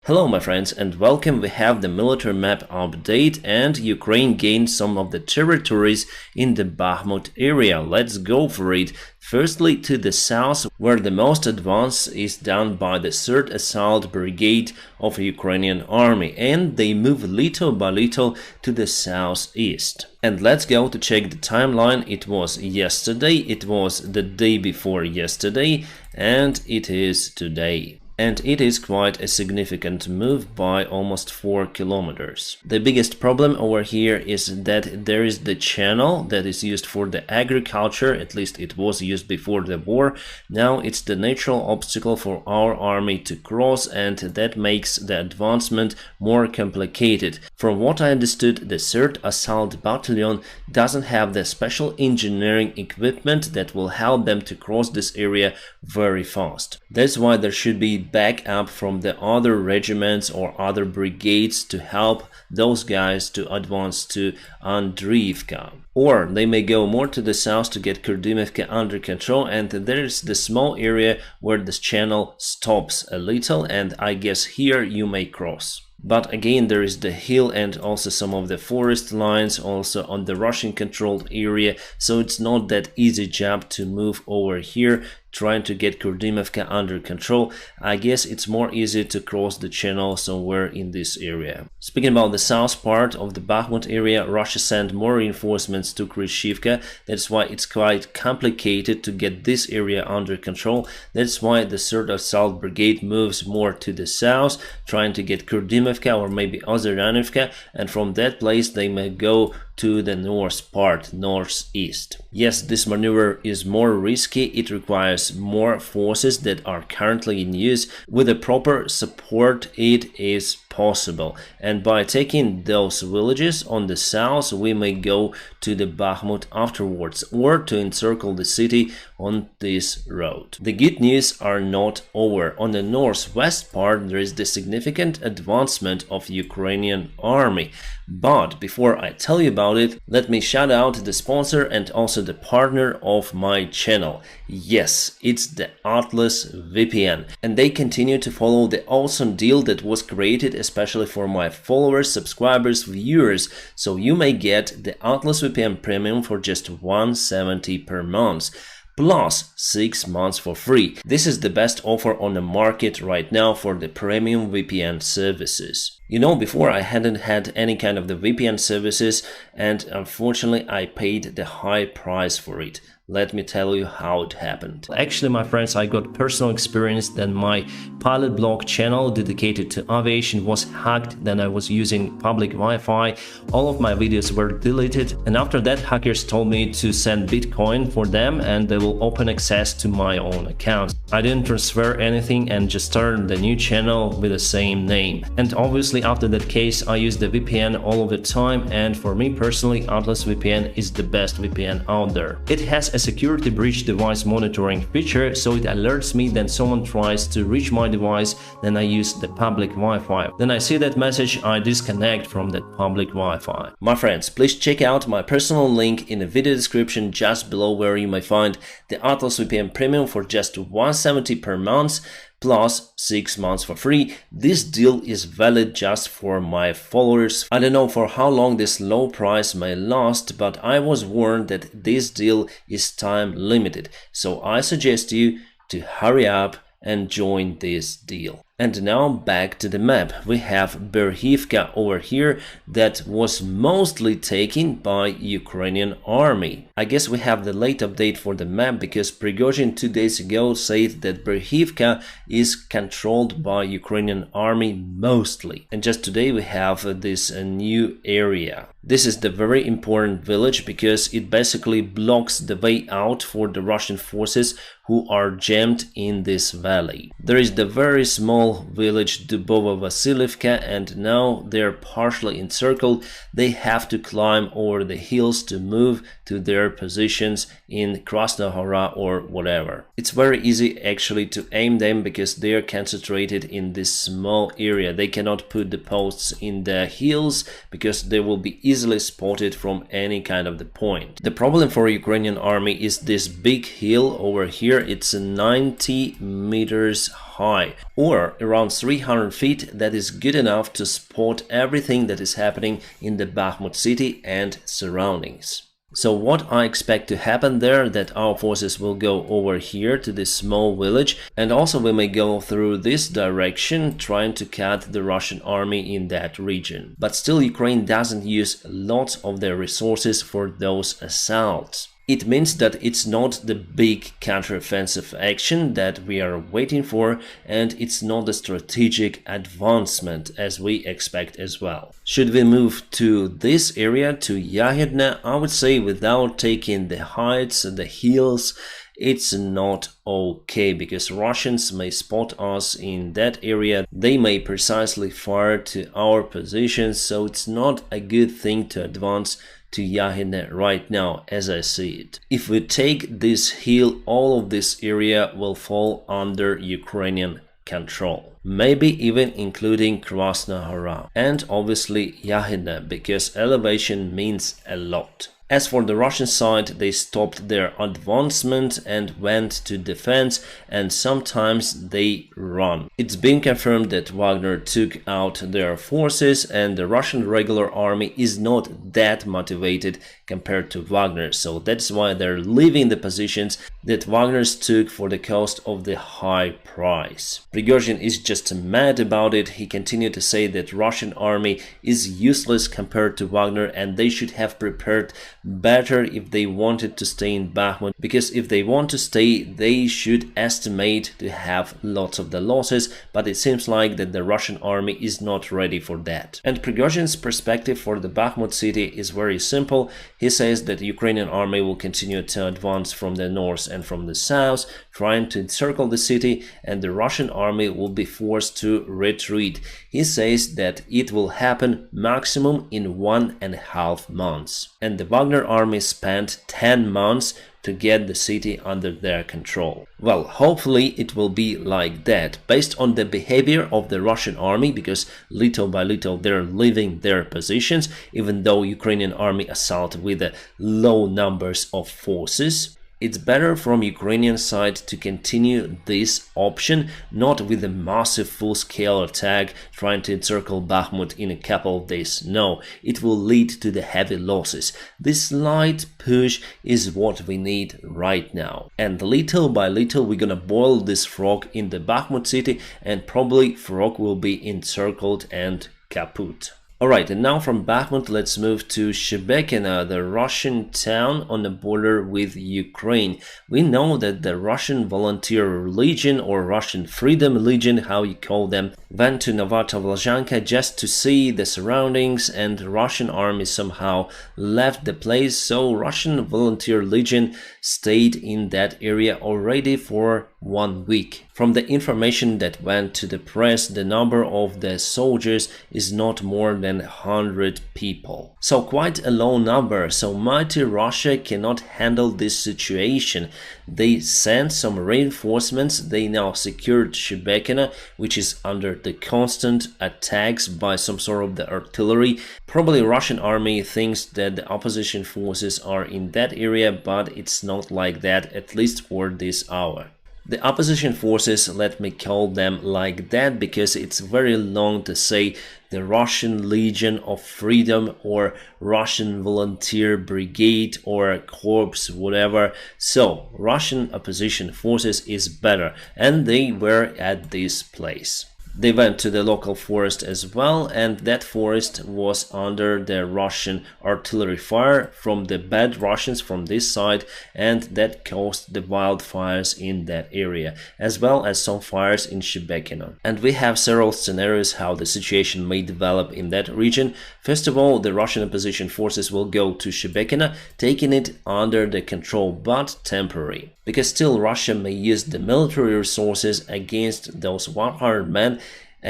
Hello my friends and welcome. We have the military map update and Ukraine gained some of the territories in the Bakhmut area. Let's go for it. Firstly, to the south, where the most advance is done by the 3rd Assault Brigade of the Ukrainian army, and they move little by little to the southeast. And let's go to check the timeline. It was yesterday, it was the day before yesterday, and it is today. And it is quite a significant move by almost 4 kilometers. The biggest problem over here is that there is the channel that is used for the agriculture, at least it was used before the war. Now it's the natural obstacle for our army to cross, and that makes the advancement more complicated. From what I understood, the 3rd Assault Battalion doesn't have the special engineering equipment that will help them to cross this area very fast. That's why there should be backup from the other regiments or other brigades to help those guys to advance to Andriivka. Or they may go more to the south to get Kurdimivka under control, and there's the small area where this channel stops a little, and I guess here you may cross. But again, there is the hill and also some of the forest lines also on the Russian controlled area, so it's not that easy job to move over here trying to get Kurdimivka under control. I guess it's more easy to cross the channel somewhere in this area. Speaking about the south part of the Bakhmut area, Russia sent more reinforcements to Kryshivka. That's why it's quite complicated to get this area under control. That's why the 3rd Assault Brigade moves more to the south, trying to get Kurdimivka or maybe Ozeryanivka, and from that place they may go to the north part, northeast. Yes, this maneuver is more risky. It requires more forces that are currently in use. With the proper support, it is possible. And by taking those villages on the south, we may go to the Bakhmut afterwards, or to encircle the city on this road. The good news are not over. On the northwest part, there is the significant advancement of Ukrainian army. But before I tell you about it, let me shout out the sponsor and also the partner of my channel. Yes, it's the Atlas VPN, and they continue to follow the awesome deal that was created especially for my followers, subscribers, viewers, so you may get the Atlas VPN Premium for just $170 per month. Plus 6 months for free. This is the best offer on the market right now for the premium VPN services. You know, before I hadn't had any kind of the VPN services, and unfortunately I paid the high price for it. Let me tell you how it happened. Actually, my friends, I got personal experience that my pilot blog channel dedicated to aviation was hacked. Then I was using public Wi-Fi. All of my videos were deleted, and after that hackers told me to send Bitcoin for them and they will open access to my own account. I didn't transfer anything and just started the new channel with the same name. And obviously after that case I use the VPN all of the time, and for me personally Atlas VPN is the best VPN out there. It has a security breach device monitoring feature, so it alerts me that someone tries to reach my device. Then I use the public Wi-Fi. Then I see that message, I disconnect from that public Wi-Fi. My friends, please check out my personal link in the video description just below, where you may find the Atlas VPN Premium for just $170 per month. Plus 6 months for free. This deal is valid just for my followers. I don't know for how long this low price may last, but I was warned that this deal is time limited. So I suggest you to hurry up and join this deal. And now back to the map. We have Berhivka over here that was mostly taken by Ukrainian army. I guess we have the late update for the map because Prigozhin 2 days ago said that Berhivka is controlled by Ukrainian army mostly. And just today we have this new area. This is the very important village because it basically blocks the way out for the Russian forces who are jammed in this valley. There is the very small village Dubovo-Vasilievka, and now they're partially encircled. They have to climb over the hills to move to their positions in Krasnohora or whatever. It's very easy actually to aim them because they are concentrated in this small area. They cannot put the posts in the hills because they will be easily spotted from any kind of the point. The problem for Ukrainian army is this big hill over here. It's 90 meters high, or around 300 feet. That is good enough to spot everything that is happening in the Bakhmut city and surroundings. So what I expect to happen there, that our forces will go over here to this small village, and also we may go through this direction trying to cut the Russian army in that region. But still Ukraine doesn't use lots of their resources for those assaults. It means that it's not the big counteroffensive action that we are waiting for, and it's not the strategic advancement as we expect as well. Should we move to this area, to Yevgeny? I would say without taking the heights, the hills, it's not okay, because Russians may spot us in that area. They may precisely fire to our positions, so it's not a good thing to advance to Yevgeny right now as I see it. If we take this hill, all of this area will fall under Ukrainian control. Maybe even including Krasnohora and obviously Yevgeny, because elevation means a lot. As for the Russian side, they stopped their advancement and went to defense, and sometimes they run. It's been confirmed that Wagner took out their forces, and the Russian regular army is not that motivated compared to Wagner, so that's why they're leaving the positions that Wagner's took for the cost of the high price. Prigozhin is just mad about it. He continued to say that Russian army is useless compared to Wagner, and they should have prepared better if they wanted to stay in Bakhmut, because if they want to stay, they should estimate to have lots of the losses, but it seems like that the Russian army is not ready for that. And Prigozhin's perspective for the Bakhmut city is very simple. He says that the Ukrainian army will continue to advance from the north and from the south, trying to encircle the city, and the Russian army will be forced to retreat. He says that it will happen maximum in 1.5 months. And the Wagner army spent 10 months to get the city under their control. Well, hopefully it will be like that, based on the behavior of the Russian army, because little by little they're leaving their positions, even though Ukrainian army assault with low numbers of forces. It's better from Ukrainian side to continue this option, not with a massive full-scale attack trying to encircle Bakhmut in a couple of days. No, it will lead to the heavy losses. This slight push is what we need right now. And little by little we're gonna boil this frog in the Bakhmut city, and probably frog will be encircled and kaput. Alright, and now from Bakhmut let's move to Shebekina, the Russian town on the border with Ukraine. We know that the Russian Volunteer Legion, or Russian Freedom Legion, how you call them, went to Novotovlazhanka just to see the surroundings, and Russian army somehow left the place, so Russian Volunteer Legion stayed in that area already for 1 week. From the information that went to the press, the number of the soldiers is not more than 100 people. So quite a low number, so mighty Russia cannot handle this situation. They sent some reinforcements, they now secured Shebekina, which is under the constant attacks by some sort of the artillery. Probably Russian army thinks that the opposition forces are in that area, but it's not like that, at least for this hour. The opposition forces, let me call them like that, because it's very long to say the Russian Legion of Freedom or Russian Volunteer Brigade or Corps, whatever. So Russian opposition forces is better, and they were at this place. They went to the local forest as well, and that forest was under the Russian artillery fire from the bad Russians from this side, and that caused the wildfires in that area, as well as some fires in Shebekina. And we have several scenarios how the situation may develop in that region. First of all, the Russian opposition forces will go to Shebekina, taking it under the control, but temporary. Because still Russia may use the military resources against those 100 men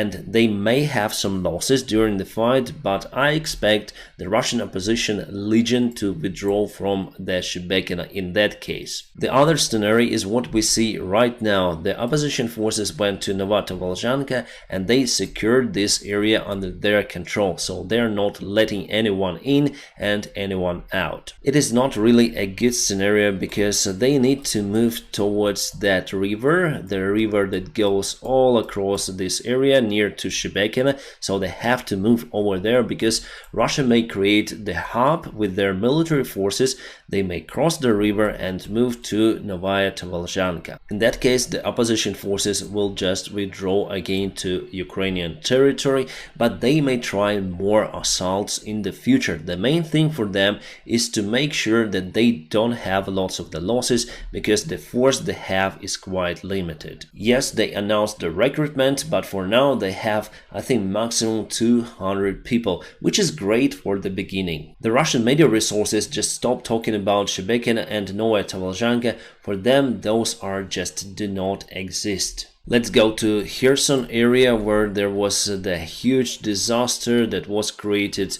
and they may have some losses during the fight, but I expect the Russian opposition legion to withdraw from the Shebekina in that case. The other scenario is what we see right now. The opposition forces went to Zaporizhzhia and they secured this area under their control, so they're not letting anyone in and anyone out. It is not really a good scenario because they need to move towards that river, the river that goes all across this area near to Shebekina, so they have to move over there because Russia may create the hub with their military forces. They may cross the river and move to Novaya Tavalzhanka. In that case, the opposition forces will just withdraw again to Ukrainian territory, but they may try more assaults in the future. The main thing for them is to make sure that they don't have lots of the losses, because the force they have is quite limited. Yes, they announced the recruitment, but for now they have, I think, maximum 200 people, which is great for the beginning. The Russian media resources just stopped talking about Shebekina and Novaya Tavalzhanka. For them, those are just do not exist. Let's go to Kherson area, where there was the huge disaster that was created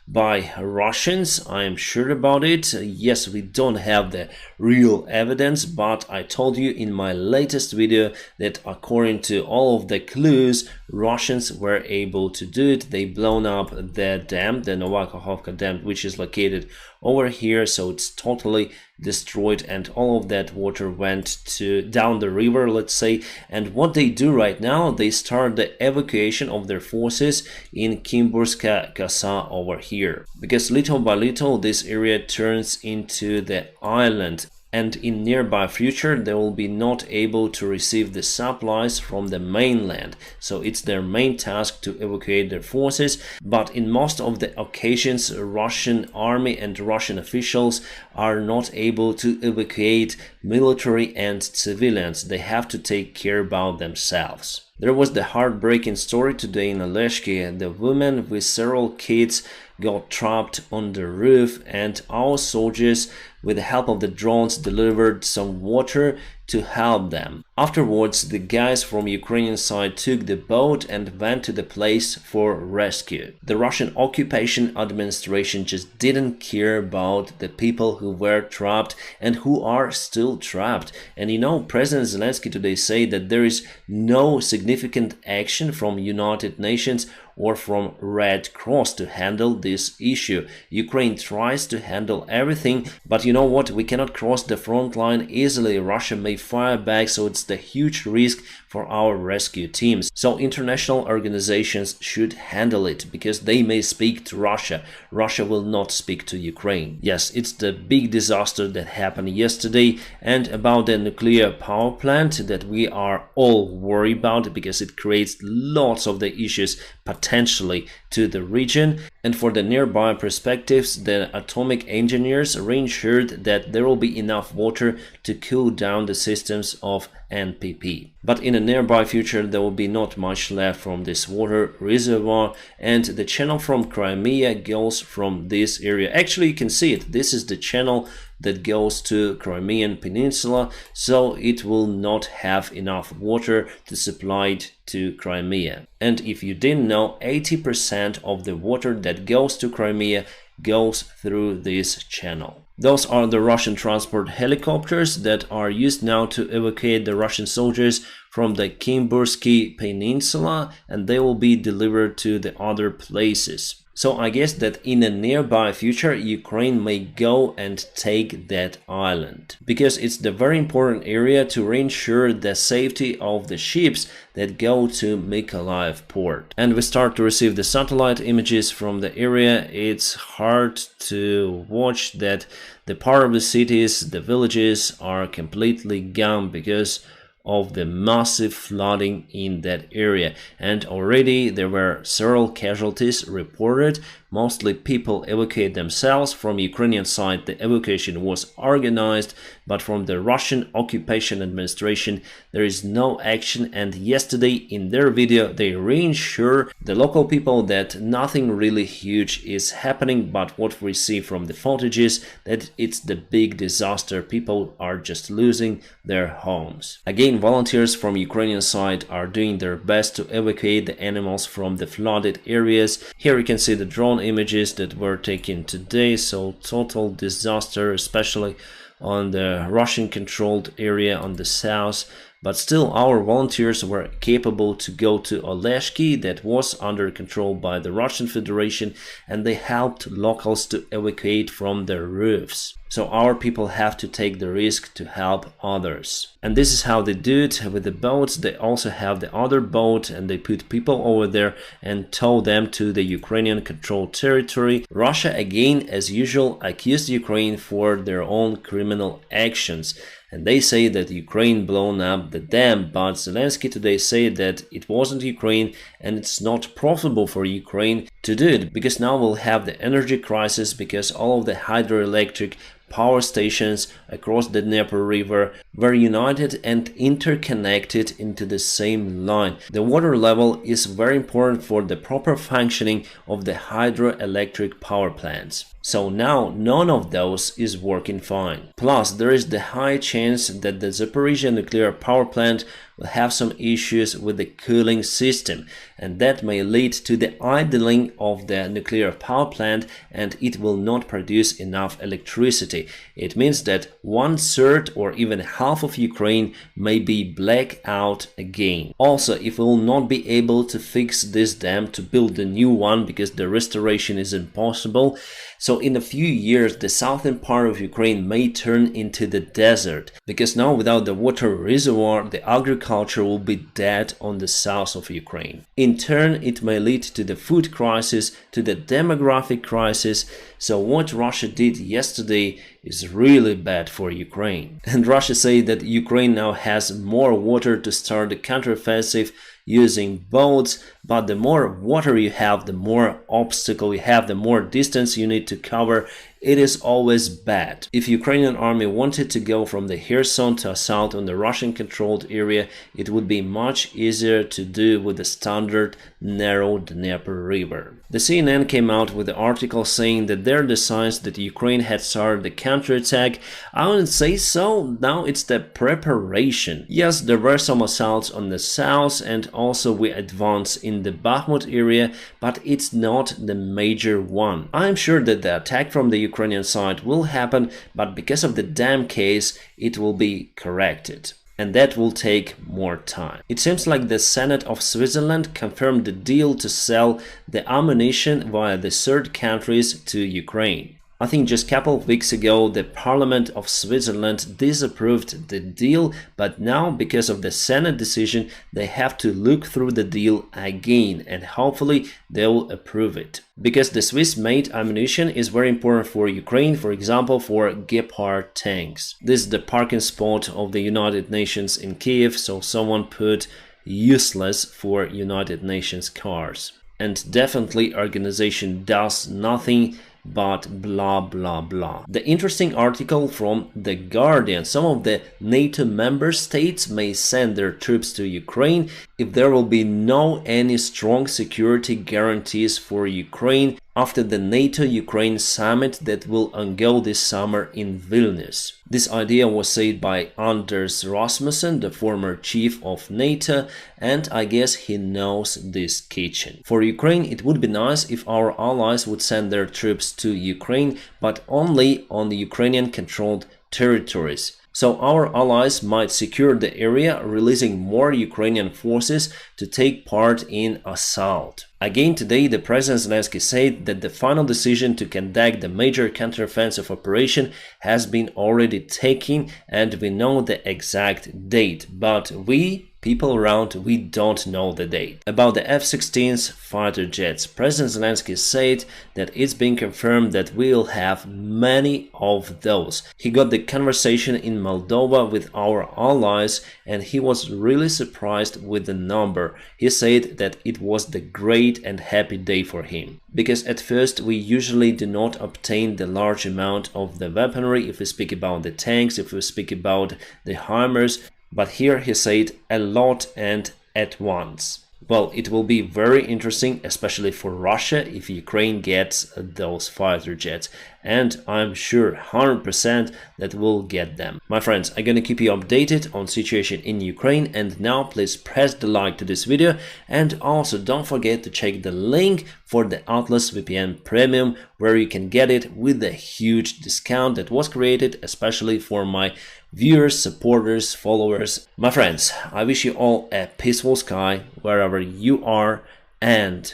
by Russians. I am sure about it. Yes, we don't have the real evidence, but I told you in my latest video that according to all of the clues, Russians were able to do it. They blown up the dam, the Novakhovka dam, which is located over here, so it's totally destroyed, and all of that water went down the river, let's say. And what they do right now, they start the evacuation of their forces in Kimburska Kosa over here, because little by little this area turns into the island, and in nearby future they will be not able to receive the supplies from the mainland, so it's their main task to evacuate their forces. But in most of the occasions, Russian army and Russian officials are not able to evacuate military and civilians. They have to take care about themselves. There was the heartbreaking story today in Aljazeera. The woman with several kids got trapped on the roof, and our soldiers, with the help of the drones, delivered some water to help them. Afterwards, the guys from Ukrainian side took the boat and went to the place for rescue. The Russian occupation administration just didn't care about the people who were trapped and who are still trapped. And you know, President Zelensky today said that there is no significant action from United Nations or from Red Cross to handle this issue. Ukraine tries to handle everything, but you know what? We cannot cross the front line easily. Russia may fire back, so it's the huge risk for our rescue teams. So international organizations should handle it, because they may speak to Russia. Russia will not speak to Ukraine. Yes, it's the big disaster that happened yesterday, and about the nuclear power plant that we are all worried about, because it creates lots of the issues potentially to the region. And for the nearby perspectives, the atomic engineers reassured that there will be enough water to cool down the systems of NPP. But in the nearby future, there will be not much left from this water reservoir, and the channel from Crimea goes from this area. Actually, you can see it. This is the channel that goes to Crimean Peninsula, so it will not have enough water to supply it to Crimea. And if you didn't know, 80% of the water that goes to Crimea goes through this channel. Those are the Russian transport helicopters that are used now to evacuate the Russian soldiers from the Kimbursky Peninsula, and they will be delivered to the other places. So I guess that in the nearby future, Ukraine may go and take that island, because it's the very important area to ensure the safety of the ships that go to Mykolaiv port. And we start to receive the satellite images from the area. It's hard to watch that the part of the cities, the villages are completely gone because of the massive flooding in that area, and already there were several casualties reported. Mostly people evacuate themselves. From Ukrainian side, the evacuation was organized, but from the Russian occupation administration, there is no action. And yesterday in their video, they reassure the local people that nothing really huge is happening, but what we see from the footages, that it's the big disaster. People are just losing their homes. Again, Again, volunteers from Ukrainian side are doing their best to evacuate the animals from the flooded areas. Here you can see the drone images that were taken today, so total disaster, especially on the Russian-controlled area on the south. But still, our volunteers were capable to go to Zelenskyy, that was under control by the Russian Federation, and they helped locals to evacuate from their roofs. So our people have to take the risk to help others. And this is how they do it with the boats. They also have the other boat and they put people over there and tow them to the Ukrainian controlled territory. Russia again, as usual, accused Ukraine for their own criminal actions. And they say that Ukraine blown up the dam, but Zelensky today said that it wasn't Ukraine and it's not profitable for Ukraine to do it, because now we'll have the energy crisis because all of the hydroelectric power stations across the Dnieper River were united and interconnected into the same line. The water level is very important for the proper functioning of the hydroelectric power plants. So now none of those is working fine. Plus, there is the high chance that the Zaporizhzhia nuclear power plant will have some issues with the cooling system, and that may lead to the idling of the nuclear power plant and it will not produce enough electricity. It means that 1/3 or even half of Ukraine may be black out again. Also, if we will not be able to fix this dam to build a new one because the restoration is impossible, so in a few years the southern part of Ukraine may turn into the desert, because now without the water reservoir the agriculture will be dead on the south of Ukraine. In turn, it may lead to the food crisis, to the demographic crisis. So what Russia did yesterday is really bad for Ukraine. And Russia said that Ukraine now has more water to start the counteroffensive using boats, but the more water you have, the more obstacle you have, the more distance you need to cover. It is always bad. If Ukrainian army wanted to go from the Kherson to assault on the Russian-controlled area, it would be much easier to do with the standard narrow Dnieper River. The CNN came out with the article saying that there are the signs that Ukraine had started the counterattack. I wouldn't say so. Now it's the preparation. Yes, there were some assaults on the south and also we advanced in the Bakhmut area, but it's not the major one. I'm sure that the attack from the Ukrainian side will happen, but because of the dam case, it will be corrected. And that will take more time. It seems like the Senate of Switzerland confirmed the deal to sell the ammunition via the third countries to Ukraine. I think just a couple of weeks ago the Parliament of Switzerland disapproved the deal, but now because of the Senate decision they have to look through the deal again and hopefully they'll approve it. Because the Swiss-made ammunition is very important for Ukraine, for example for Gepard tanks. This is the parking spot of the United Nations in Kyiv, so someone put useless for United Nations cars. And definitely organization does nothing but blah blah blah. The interesting article from The Guardian: some of the NATO member states may send their troops to Ukraine if there will be no any strong security guarantees for Ukraine after the NATO-Ukraine summit that will go this summer in Vilnius. This idea was said by Anders Rasmussen, the former chief of NATO, and I guess he knows this kitchen. For Ukraine, it would be nice if our allies would send their troops to Ukraine, but only on the Ukrainian-controlled territories. So our allies might secure the area, releasing more Ukrainian forces to take part in assault. Again today, the President Zelensky said that the final decision to conduct the major counteroffensive operation has been already taken and we know the exact date, but we, people around, we don't know the date. About the F-16 fighter jets, President Zelensky said that it's been confirmed that we'll have many of those. He got the conversation in Moldova with our allies and he was really surprised with the number. He said that it was the great and happy day for him. Because at first we usually do not obtain the large amount of the weaponry if we speak about the tanks, if we speak about the HIMARS, but here he said a lot and at once. Well, it will be very interesting, especially for Russia, if Ukraine gets those fighter jets. and I'm sure 100% that we'll get them. My friends, I'm gonna keep you updated on situation in Ukraine, and now please press the like to this video, and also don't forget to check the link for the Atlas VPN Premium, where you can get it with a huge discount that was created especially for my viewers, supporters, followers. My friends, I wish you all a peaceful sky wherever you are, and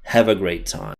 have a great time.